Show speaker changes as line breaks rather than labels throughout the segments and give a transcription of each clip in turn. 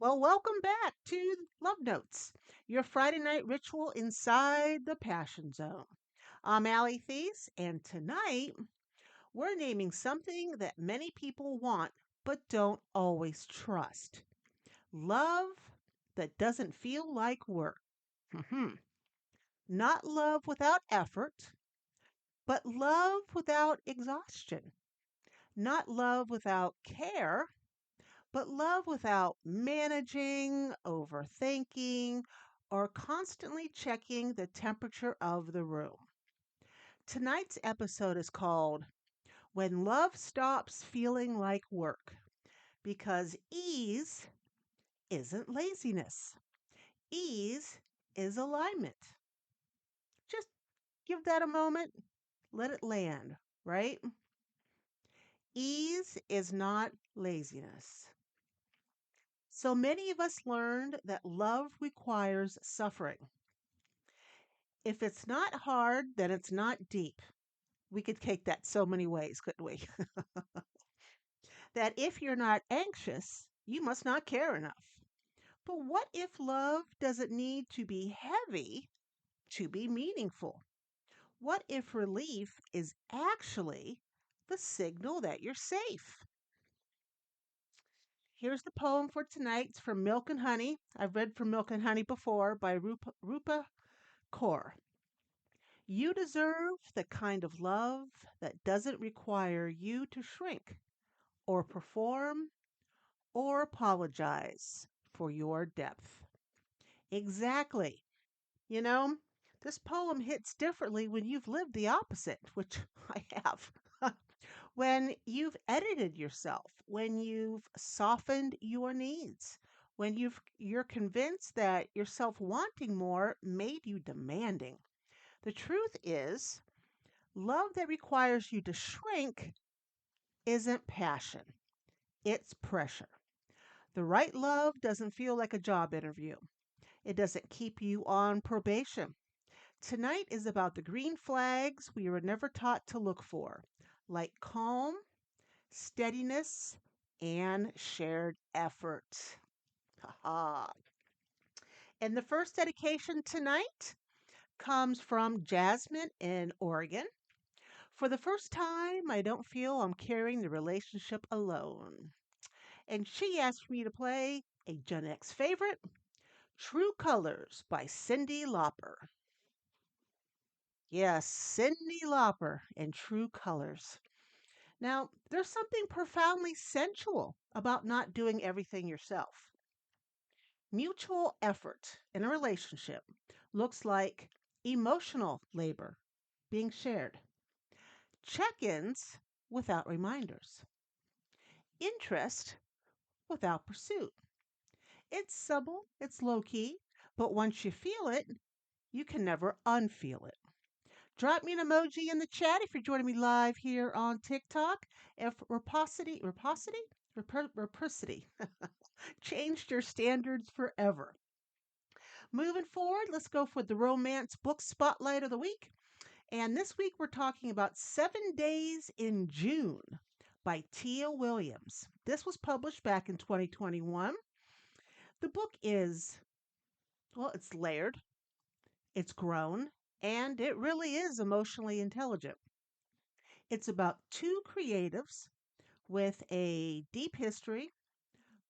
Well, welcome back to Love Notes, your Friday night ritual inside the Passion Zone. I'm Allie Theiss, and tonight we're naming something that many people want but don't always trust love that doesn't feel like work. Mhm. Not love without effort, but love without exhaustion. Not love without care, but love without managing, overthinking, or constantly checking the temperature of the room. Tonight's episode is called When Love Stops Feeling Like Work, because ease isn't laziness, ease is alignment. Just give that a moment, let it land, right? Ease is not laziness. So many of us learned that love requires suffering. If it's not hard, then it's not deep. We could take that so many ways, couldn't we? That if you're not anxious, you must not care enough. But what if love doesn't need to be heavy to be meaningful? What if relief is actually the signal that you're safe? Here's the poem for tonight. It's from Milk and Honey. I've read from Milk and Honey before by Rupa Kaur. You deserve the kind of love that doesn't require you to shrink or perform or apologize for your depth. Exactly. You know, this poem hits differently when you've lived the opposite, which I have. When you've edited yourself, when you've softened your needs, when you're convinced that yourself wanting more made you demanding. The truth is, love that requires you to shrink isn't passion, it's pressure. The right love doesn't feel like a job interview, it doesn't keep you on probation. Tonight is about the green flags we were never taught to look for, like calm, steadiness, and shared effort. Ha. And the first dedication tonight comes from Jasmine in Oregon. For the first time, I don't feel I'm carrying the relationship alone. And she asked me to play a Gen X favorite, True Colors by Cyndi Lauper. Yes, Cyndi Lauper and True Colors. Now, there's something profoundly sensual about not doing everything yourself. Mutual effort in a relationship looks like emotional labor being shared, check ins without reminders, interest without pursuit. It's subtle, it's low key, but once you feel it, you can never unfeel it. Drop me an emoji in the chat if you're joining me live here on TikTok. If reciprocity changed your standards forever. Moving forward, let's go for the romance book spotlight of the week. And this week we're talking about 7 Days in June by Tia Williams. This was published back in 2021. The book is, well, it's layered, it's grown, and it really is emotionally intelligent. It's about two creatives with a deep history,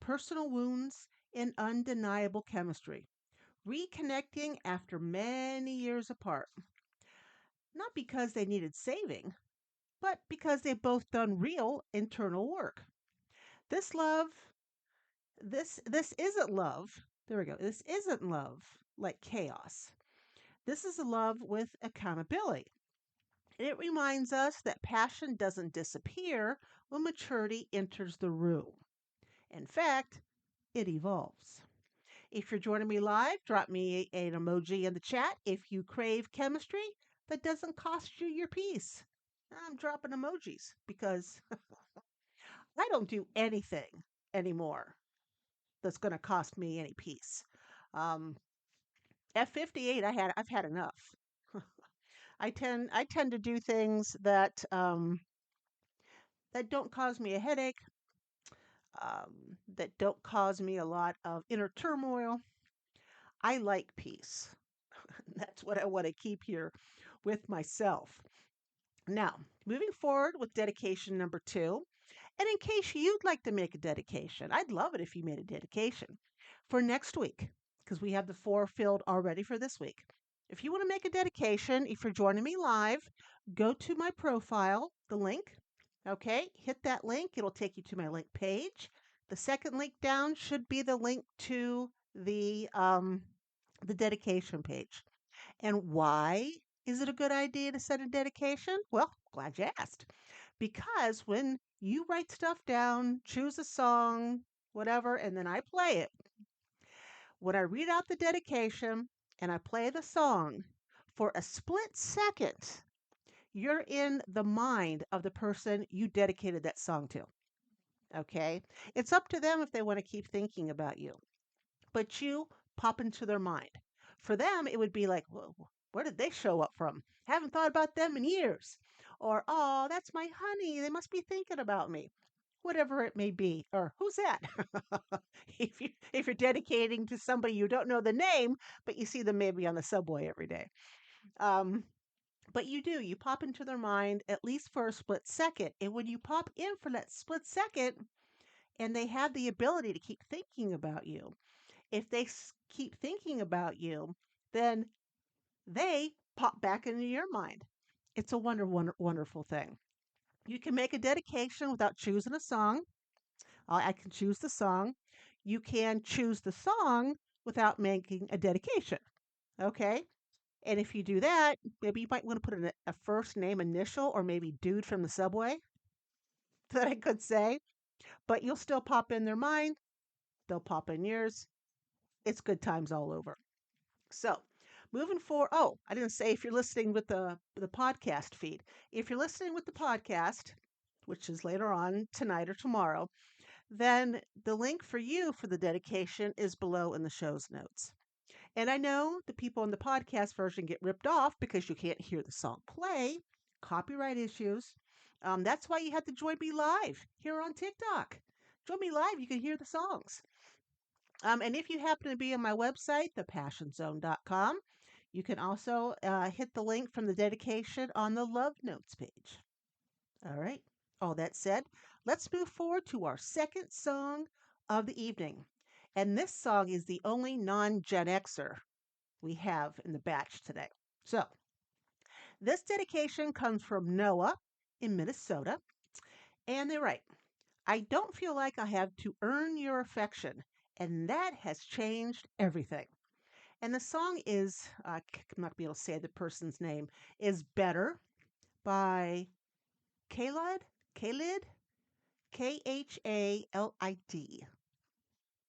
personal wounds, and undeniable chemistry, reconnecting after many years apart. Not because they needed saving, but because they've both done real internal work. This love, this isn't love. There we go. This isn't love like chaos. This is a love with accountability. It reminds us that passion doesn't disappear when maturity enters the room. In fact, it evolves. If you're joining me live, drop me an emoji in the chat if you crave chemistry that doesn't cost you your peace. I'm dropping emojis because I don't do anything anymore that's going to cost me any peace. Um, F58, I've had enough. I tend to do things that don't cause me a headache, that don't cause me a lot of inner turmoil. I like peace. That's what I want to keep here with myself. Now, moving forward with dedication number two, and in case you'd like to make a dedication, I'd love it if you made a dedication for next week, because we have the four filled already for this week. If you want to make a dedication, if you're joining me live, go to my profile, the link. Okay, hit that link. It'll take you to my link page. The second link down should be the link to the dedication page. And why is it a good idea to set a dedication? Well, glad you asked. Because when you write stuff down, choose a song, whatever, and then I play it, when I read out the dedication and I play the song, for a split second, you're in the mind of the person you dedicated that song to. Okay? It's up to them if they want to keep thinking about you, but you pop into their mind. For them, it would be like, "Whoa, where did they show up from? Haven't thought about them in years." Or, "Oh, that's my honey. They must be thinking about me." Whatever it may be. Or, "Who's that?" if you're dedicating to somebody you don't know the name, but you see them maybe on the subway every day. Um, but you pop into their mind at least for a split second. And when you pop in for that split second and they have the ability to keep thinking about you, if they keep thinking about you, then they pop back into your mind. It's a wonderful thing. You can make a dedication without choosing a song. I can choose the song. You can choose the song without making a dedication. Okay. And if you do that, maybe you might want to put a first name initial or maybe dude from the subway that I could say, but you'll still pop in their mind. They'll pop in yours. It's good times all over. So, moving forward, oh, I didn't say if you're listening with the podcast feed. If you're listening with the podcast, which is later on tonight or tomorrow, then the link for you for the dedication is below in the show's notes. And I know the people in the podcast version get ripped off because you can't hear the song play, copyright issues. That's why you have to join me live here on TikTok. Join me live, you can hear the songs. And if you happen to be on my website, thepassionzone.com, you can also hit the link from the dedication on the Love Notes page. All right. All that said, let's move forward to our second song of the evening. And this song is the only non Gen Xer we have in the batch today. So, this dedication comes from Noah in Minnesota. And they write, "I don't feel like I have to earn your affection, and that has changed everything." And the song is, I'm not going to be able to say the person's name, is Better by Khalid, Khalid, Khalid.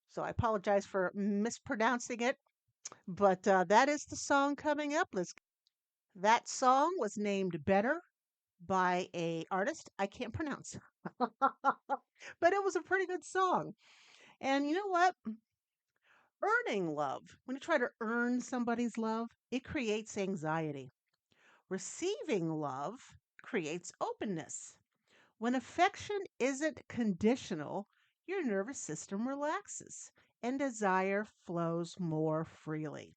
So I apologize for mispronouncing it, but that is the song coming up. That song was named Better by a artist I can't pronounce, but it was a pretty good song. And you know what? Earning love, when you try to earn somebody's love, it creates anxiety. Receiving love creates openness. When affection isn't conditional, your nervous system relaxes and desire flows more freely.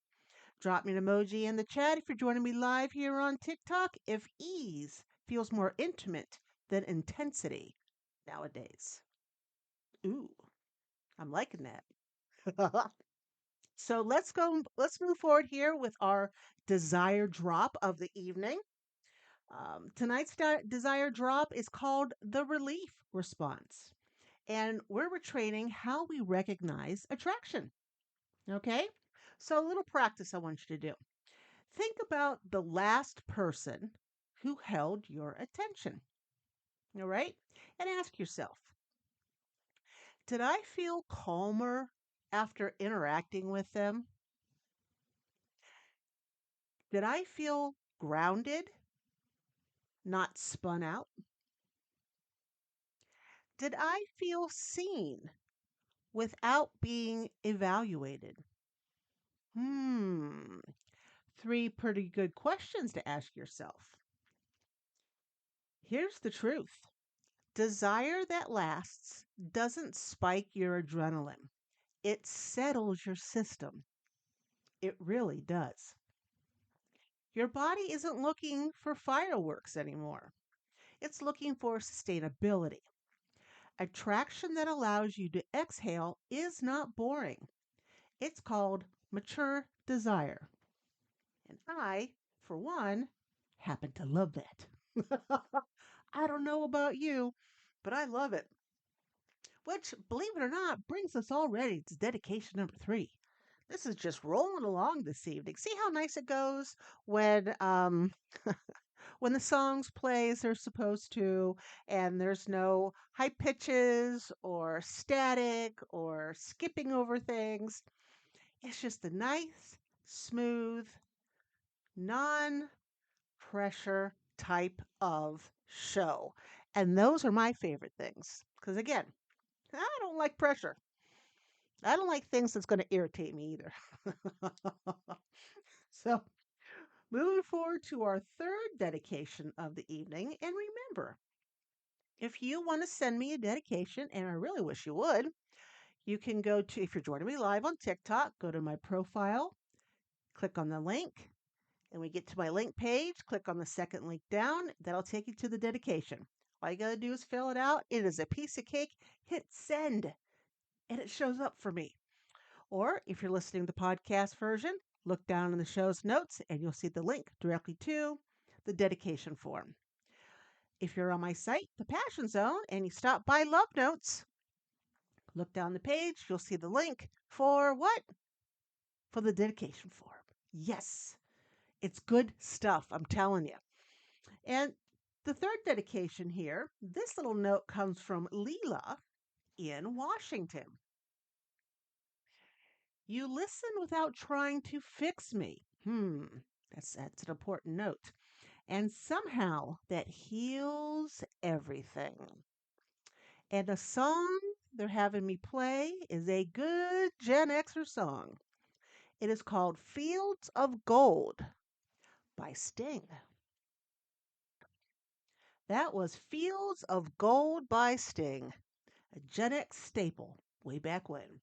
Drop me an emoji in the chat if you're joining me live here on TikTok if ease feels more intimate than intensity nowadays. Ooh, I'm liking that. So let's move forward here with our desire drop of the evening. Tonight's desire drop is called the relief response. And we're retraining how we recognize attraction. Okay? So, a little practice I want you to do. Think about the last person who held your attention. All right? And ask yourself, did I feel calmer after interacting with them? Did I feel grounded, not spun out? Did I feel seen without being evaluated? Hmm, three pretty good questions to ask yourself. Here's the truth. Desire that lasts doesn't spike your adrenaline, it settles your system. It really does. Your body isn't looking for fireworks anymore, it's looking for sustainability. Attraction that allows you to exhale is not boring. It's called mature desire. And I, for one, happen to love that. I don't know about you, but I love it. Which, believe it or not, brings us already to dedication number 3. This is just rolling along this evening. See how nice it goes when when the songs play as they're supposed to, and there's no high pitches or static or skipping over things. It's just a nice, smooth, non pressure type of show. And those are my favorite things. Because again, I don't like pressure. I don't like things that's going to irritate me either. So, moving forward to our third dedication of the evening. And remember, if you want to send me a dedication, and I really wish you would, you can go to, if you're joining me live on TikTok, go to my profile, click on the link, and we get to my link page, click on the second link down. That'll take you to the dedication. All you got to do is fill it out. It is a piece of cake. Hit send, and it shows up for me. Or if you're listening to the podcast version, look down in the show's notes, and you'll see the link directly to the dedication form. If you're on my site, The Passion Zone, and you stop by Love Notes, look down the page, you'll see the link for what? For the dedication form. Yes, it's good stuff, I'm telling you. And the third dedication here, this little note comes from Leela in Washington. You listen without trying to fix me. That's an important note. And somehow that heals everything. And the song they're having me play is a good Gen Xer song. It is called Fields of Gold by Sting. That was Fields of Gold by Sting, a Gen X staple way back when.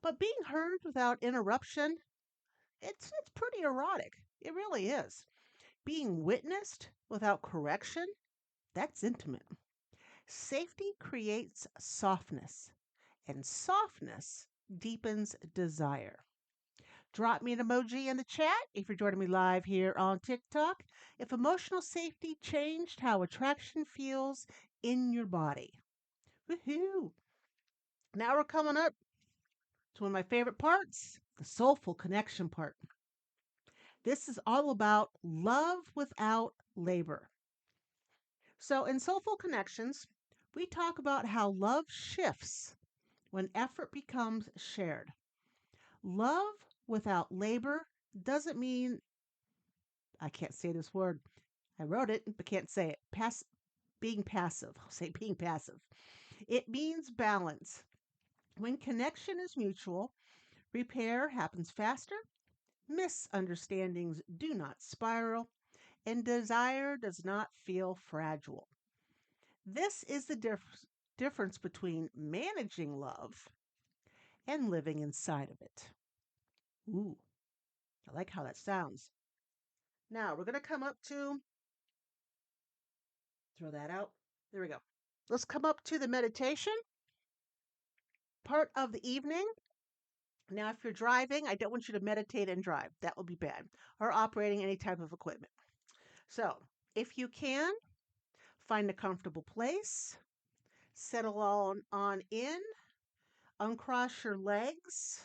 But being heard without interruption, it's pretty erotic. It really is. Being witnessed without correction, that's intimate. Safety creates softness, and softness deepens desire. Drop me an emoji in the chat if you're joining me live here on TikTok. If emotional safety changed how attraction feels in your body. Woohoo! Now we're coming up to one of my favorite parts, the soulful connection part. This is all about love without labor. So, in Soulful Connections, we talk about how love shifts when effort becomes shared. Love without labor doesn't mean, I can't say this word. I wrote it, but can't say it. Being passive. I'll say being passive. It means balance. When connection is mutual, repair happens faster, misunderstandings do not spiral, and desire does not feel fragile. This is the difference between managing love and living inside of it. Ooh, I like how that sounds. Now we're going to come up to, throw that out. There we go. Let's come up to the meditation part of the evening. Now, if you're driving, I don't want you to meditate and drive. That will be bad. Or operating any type of equipment. So, if you can, find a comfortable place, settle on in, uncross your legs,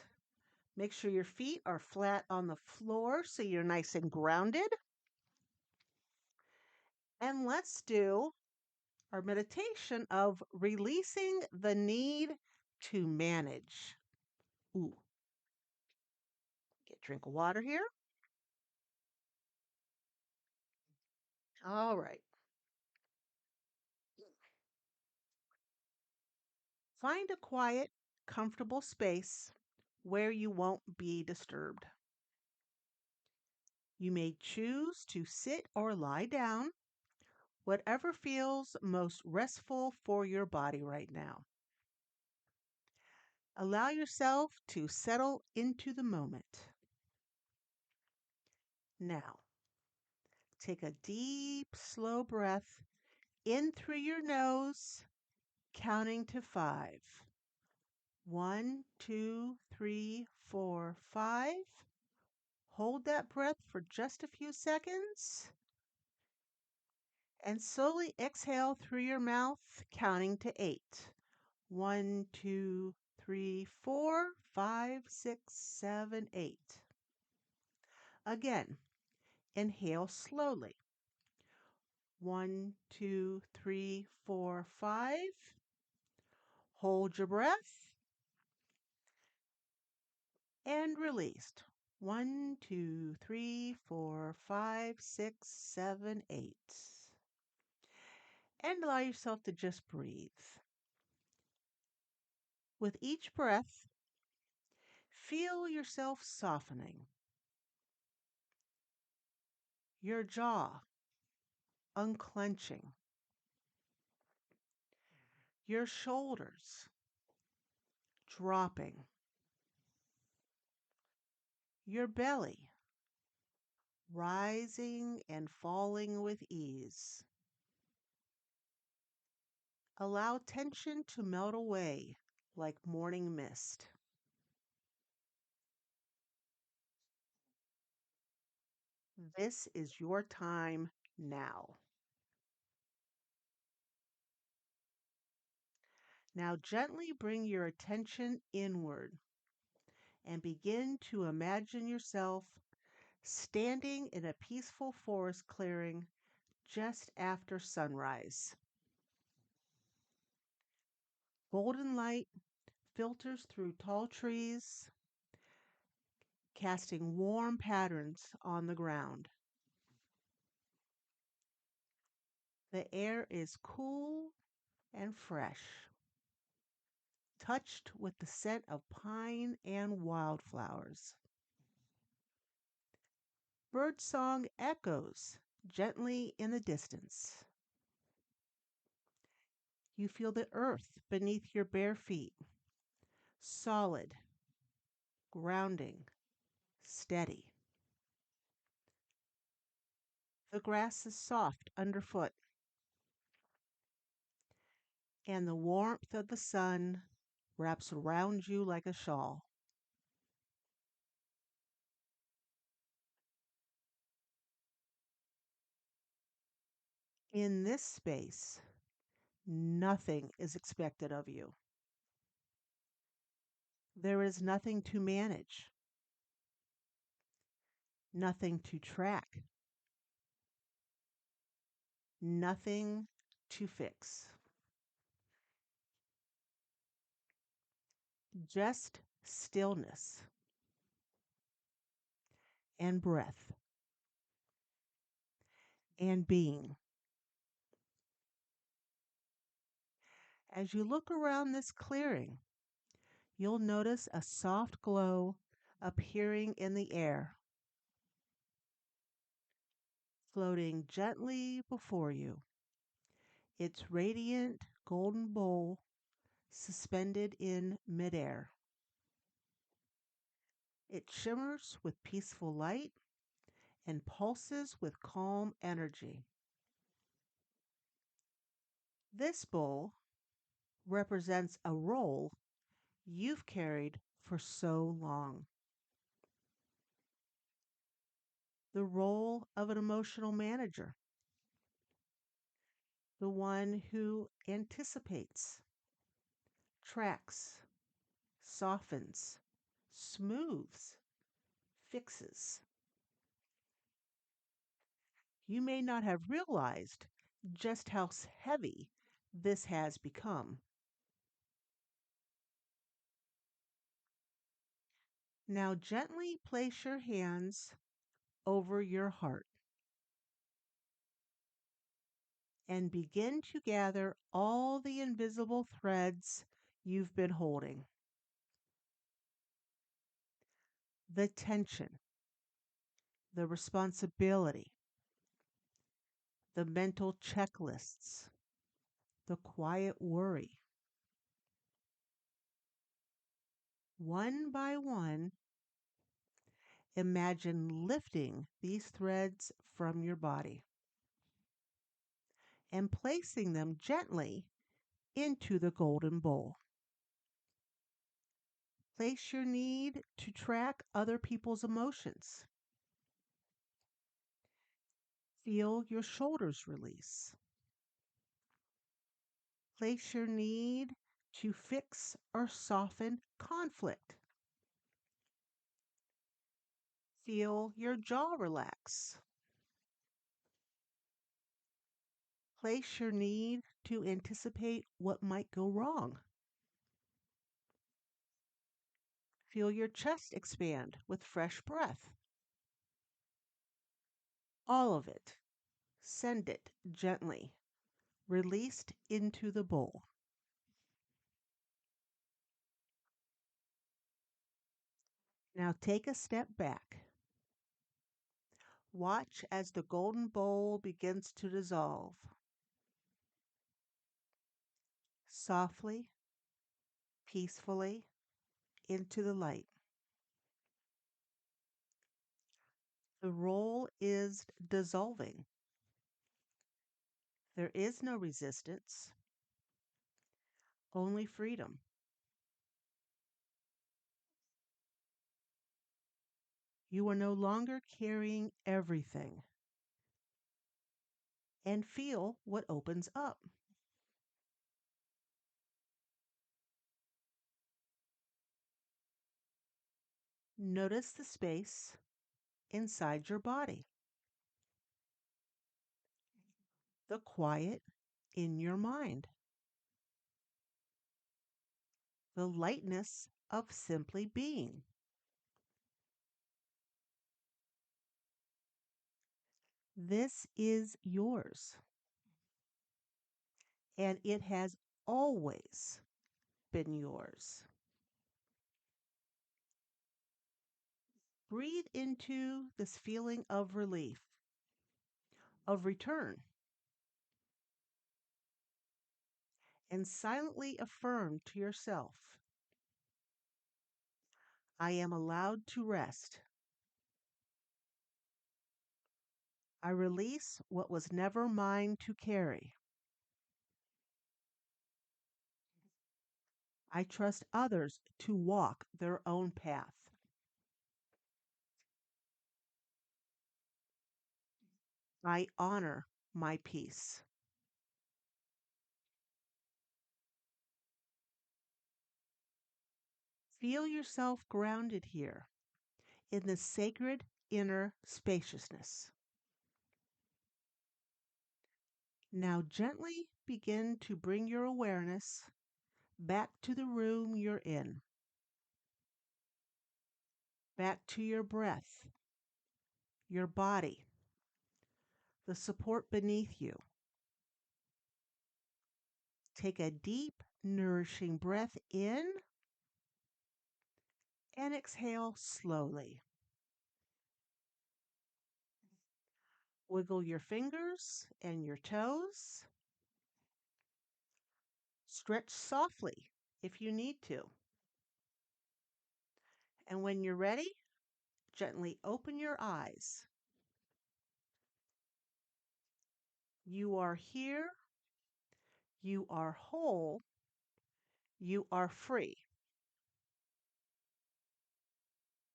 make sure your feet are flat on the floor so you're nice and grounded. And let's do our meditation of releasing the need to manage. Ooh, get a drink of water here. All right. Find a quiet, comfortable space where you won't be disturbed. You may choose to sit or lie down, whatever feels most restful for your body right now. Allow yourself to settle into the moment. Now, take a deep, slow breath in through your nose, counting to 5. 1, 2, 3, 4, 5. Hold that breath for just a few seconds and slowly exhale through your mouth, counting to 8. 1, 2, 3, 4, 5, 6, 7, 8. Again, inhale slowly. 1, 2, 3, 4, 5. Hold your breath and released. 1, 2, 3, 4, 5, 6, 7, 8. And allow yourself to just breathe. With each breath, feel yourself softening. Your jaw unclenching. Your shoulders dropping. Your belly rising and falling with ease. Allow tension to melt away like morning mist. This is your time now. Now gently bring your attention inward and begin to imagine yourself standing in a peaceful forest clearing just after sunrise. Golden light filters through tall trees, casting warm patterns on the ground. The air is cool and fresh, touched with the scent of pine and wildflowers. Birdsong echoes gently in the distance. You feel the earth beneath your bare feet, solid, grounding, steady. The grass is soft underfoot, and the warmth of the sun wraps around you like a shawl. In this space, nothing is expected of you. There is nothing to manage, nothing to track, nothing to fix. Just stillness and breath and being. As you look around this clearing, you'll notice a soft glow appearing in the air, floating gently before you, its radiant golden bowl suspended in midair. It shimmers with peaceful light and pulses with calm energy. This bowl represents a role you've carried for so long, the role of an emotional manager, the one who anticipates, tracks, softens, smooths, fixes. You may not have realized just how heavy this has become. Now gently place your hands over your heart and begin to gather all the invisible threads you've been holding. The tension, the responsibility, the mental checklists, the quiet worry. One by one, imagine lifting these threads from your body and placing them gently into the golden bowl. Place your need to track other people's emotions. Feel your shoulders release. Place your need to fix or soften conflict. Feel your jaw relax. Place your need to anticipate what might go wrong. Feel your chest expand with fresh breath. All of it. Send it gently, released into the bowl. Now take a step back. Watch as the golden bowl begins to dissolve. Softly, peacefully, into the light. The roll is dissolving. There is no resistance, only freedom. You are no longer carrying everything. And feel what opens up. Notice the space inside your body, the quiet in your mind, the lightness of simply being. This is yours, and it has always been yours. Breathe into this feeling of relief, of return, and silently affirm to yourself, I am allowed to rest. I release what was never mine to carry. I trust others to walk their own path. I honor my peace. Feel yourself grounded here in the sacred inner spaciousness. Now gently begin to bring your awareness back to the room you're in, back to your breath, your body, the support beneath you. Take a deep, nourishing breath in and exhale slowly. Wiggle your fingers and your toes. Stretch softly if you need to. And when you're ready, gently open your eyes. You are here. You are whole. You are free.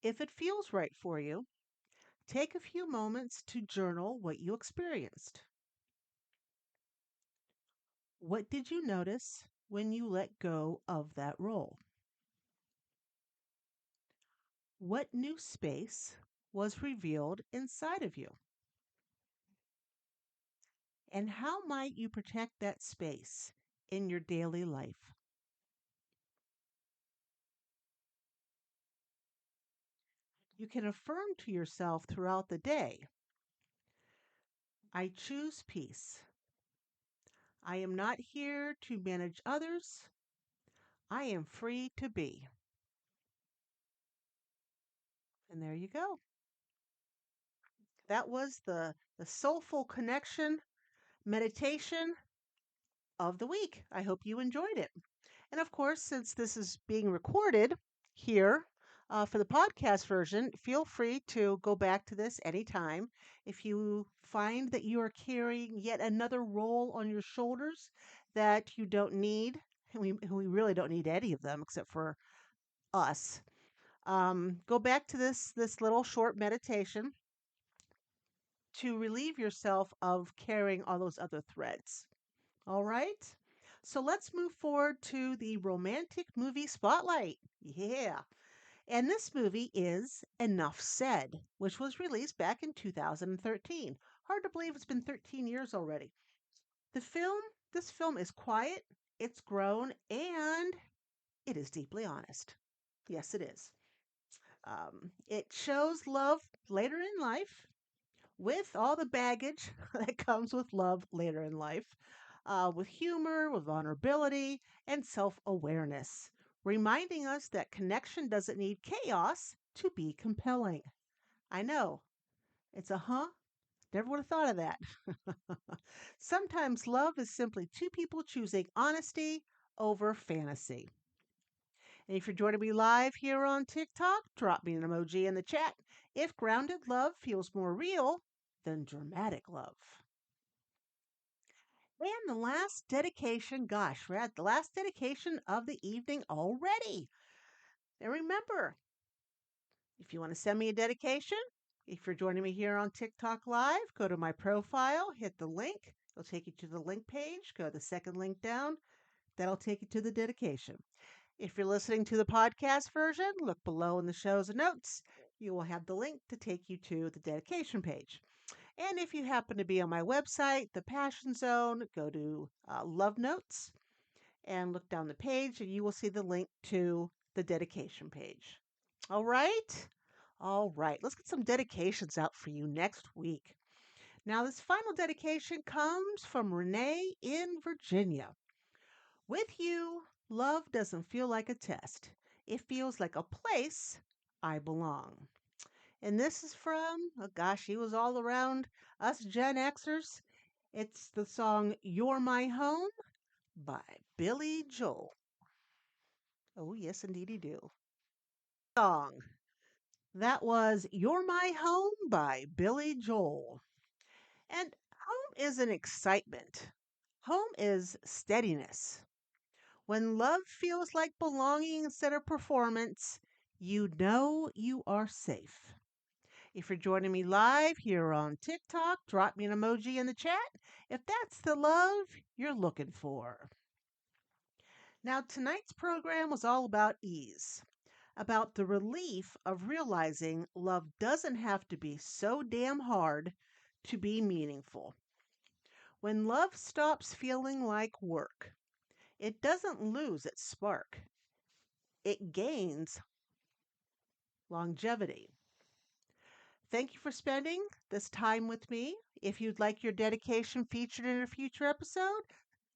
If it feels right for you, take a few moments to journal what you experienced. What did you notice when you let go of that role? What new space was revealed inside of you? And how might you protect that space in your daily life? You can affirm to yourself throughout the day, I choose peace. I am not here to manage others. I am free to be. And there you go. That was the Soulful Connection meditation of the week. I hope you enjoyed it. And of course, since this is being recorded here for the podcast version, feel free to go back to this anytime. If you find that you are carrying yet another role on your shoulders that you don't need, and we really don't need any of them except for us, go back to this little short meditation to relieve yourself of carrying all those other threads. All right. So let's move forward to the romantic movie spotlight. Yeah. And this movie is Enough Said, which was released back in 2013. Hard to believe it's been 13 years already. The film, this film is quiet, it's grown, and it is deeply honest. Yes, it is. It shows love later in life with all the baggage that comes with love later in life, with humor, with vulnerability, and self awareness, reminding us that connection doesn't need chaos to be compelling. I know, it's a huh? Never would have thought of that. Sometimes love is simply two people choosing honesty over fantasy. And if you're joining me live here on TikTok, drop me an emoji in the chat if grounded love feels more real than dramatic love. And the last dedication, gosh, we're at the last dedication of the evening already. And remember, if you want to send me a dedication, if you're joining me here on TikTok Live, go to my profile, hit the link. It'll take you to the link page. Go to the second link down. That'll take you to the dedication. If you're listening to the podcast version, look below in the shows and notes. You will have the link to take you to the dedication page. And if you happen to be on my website, The Passion Zone, go to Love Notes and look down the page, and you will see the link to the dedication page. All right? All right. Let's get some dedications out for you next week. Now, this final dedication comes from Renee in Virginia. With you, love doesn't feel like a test, it feels like a place I belong. And this is from, oh gosh, he was all around us Gen Xers. It's the song You're My Home by Billy Joel. Oh, yes, indeedy do. Song. That was You're My Home by Billy Joel. And home is an excitement. Home is steadiness. When love feels like belonging instead of performance, you know you are safe. If you're joining me live here on TikTok, drop me an emoji in the chat if that's the love you're looking for. Now, tonight's program was all about ease, about the relief of realizing love doesn't have to be so damn hard to be meaningful. When love stops feeling like work, it doesn't lose its spark, it gains longevity. Thank you for spending this time with me. If you'd like your dedication featured in a future episode,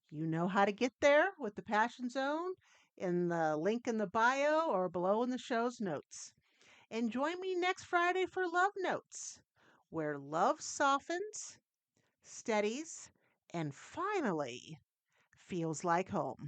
you know how to get there with the Passion Zone in the link in the bio or below in the show's notes. And join me next Friday for Love Notes, where love softens, steadies, and finally feels like home.